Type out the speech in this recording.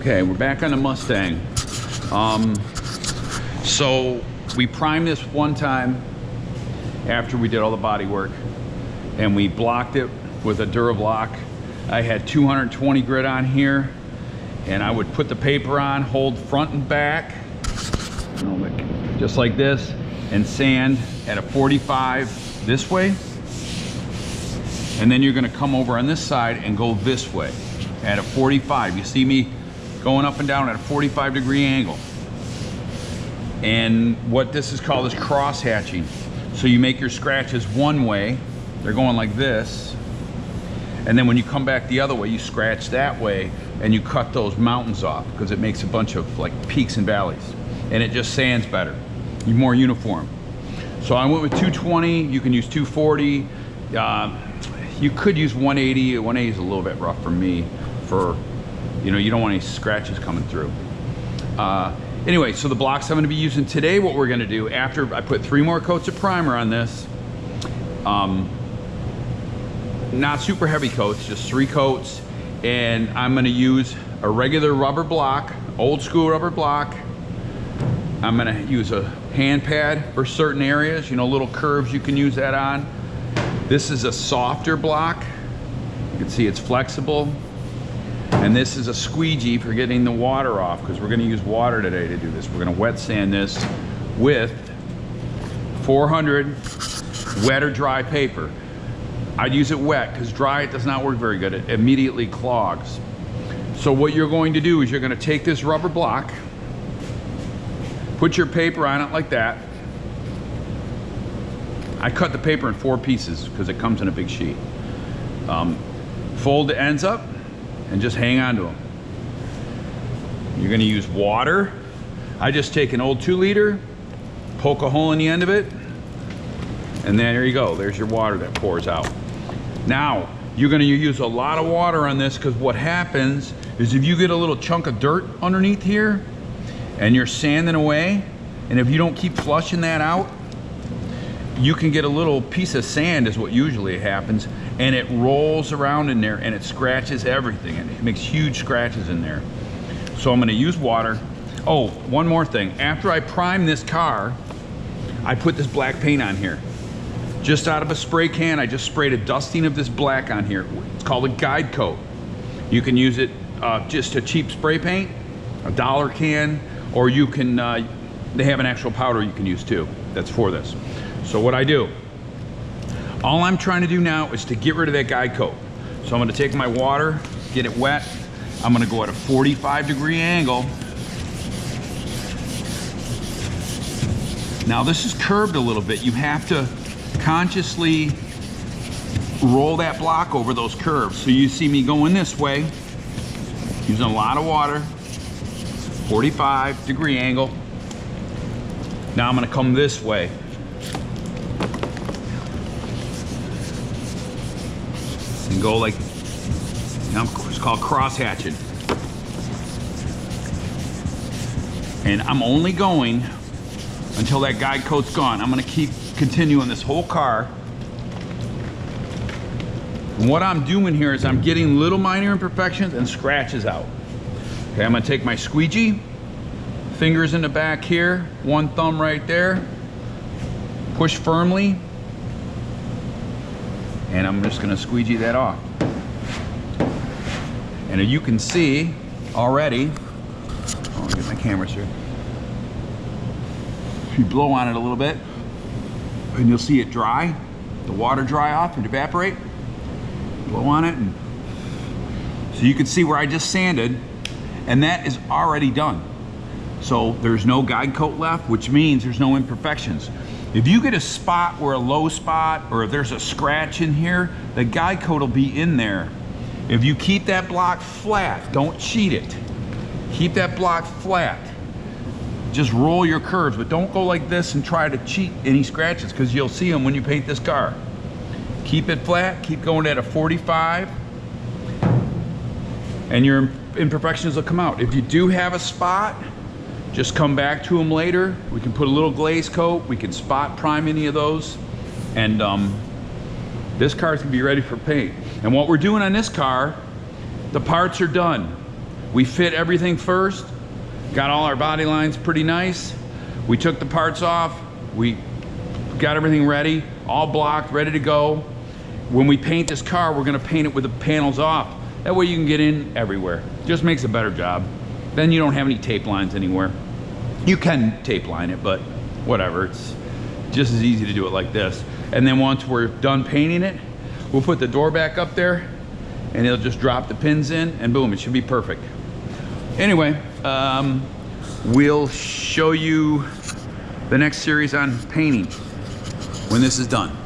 Okay, we're back on the Mustang. So we primed this one time after we did all the body work, and we blocked it with a Durablock. I had 220 grit on here, and I would put the paper on, hold front and back, just like this, and sand at a 45 this way. And then you're gonna come over on this side and go this way at a 45. You see me going up and down at a 45-degree angle. And what this is called is cross hatching. So you make your scratches one way, they're going like this, and then when you come back the other way, you scratch that way, and you cut those mountains off, because it makes a bunch of like peaks and valleys, and it just sands better. You're more uniform. So I went with 220, you can use 240, you could use 180. 180 is a little bit rough for me, for, you know, you don't want any scratches coming through. Anyway, so the blocks I'm going to be using today, what we're going to do after I put 3 more coats of primer on this, not super heavy coats, just 3 coats, and I'm going to use a regular rubber block, old school rubber block. I'm going to use a hand pad for certain areas, you know, little curves you can use that on. This is a softer block. You can see it's flexible. And this is a squeegee for getting the water off, because we're going to use water today to do this. We're going to wet sand this with 400 wet or dry paper. I'd use it wet, because dry it does not work very good. It immediately clogs. So what you're going to do is you're going to take this rubber block, put your paper on it like that. I cut the paper in 4 pieces because it comes in a big sheet. Fold the ends up and just hang on to them. You're going to use water. I just take an old 2-liter, poke a hole in the end of it, and then there you go. There's your water that pours out. Now, you're going to use a lot of water on this, because what happens is if you get a little chunk of dirt underneath here and you're sanding away, and if you don't keep flushing that out, you can get a little piece of sand is what usually happens, and it rolls around in there and it scratches everything, and it makes huge scratches in there. So I'm going to use water. Oh, one more thing. After I prime this car, I put this black paint on here. Just out of a spray can, I just sprayed a dusting of this black on here. It's called a guide coat. You can use it just a cheap spray paint, a $1 can, or you can, they have an actual powder you can use too. That's for this. So what I do, all I'm trying to do now is to get rid of that guide coat. So I'm going to take my water, get it wet. I'm going to go at a 45-degree angle. Now this is curved a little bit. You have to consciously roll that block over those curves. So you see me going this way, using a lot of water, 45-degree angle. Now I'm going to come this way. And go like, it's called cross hatching. And I'm only going until that guide coat's gone. I'm gonna keep continuing this whole car. And what I'm doing here is I'm getting little minor imperfections and scratches out. Okay, I'm gonna take my squeegee, fingers in the back here, one thumb right there, push firmly, and I'm just gonna squeegee that off. And you can see already, I'll get my camera here. If you blow on it a little bit, and you'll see it dry, the water dry off and evaporate. Blow on it, and so you can see where I just sanded, and that is already done. So there's no guide coat left, which means there's no imperfections. If you get a spot or a low spot, or if there's a scratch in here, the guide coat will be in there. If you keep that block flat, don't cheat it. Keep that block flat. Just roll your curves, but don't go like this and try to cheat any scratches, because you'll see them when you paint this car. Keep it flat, keep going at a 45, and your imperfections will come out. If you do have a spot, just come back to them later. We can put a little glaze coat, we can spot prime any of those, and this car's gonna be ready for paint. And what we're doing on this car, the parts are done. We fit everything first, got all our body lines pretty nice. We took the parts off, we got everything ready, all blocked, ready to go. When we paint this car, we're gonna paint it with the panels off. That way you can get in everywhere. Just makes a better job. Then you don't have any tape lines anywhere. You can tape line it, but whatever, it's just as easy to do it like this. And then once we're done painting it, we'll put the door back up there and it'll just drop the pins in and boom, it should be perfect. Anyway, we'll show you the next series on painting when this is done.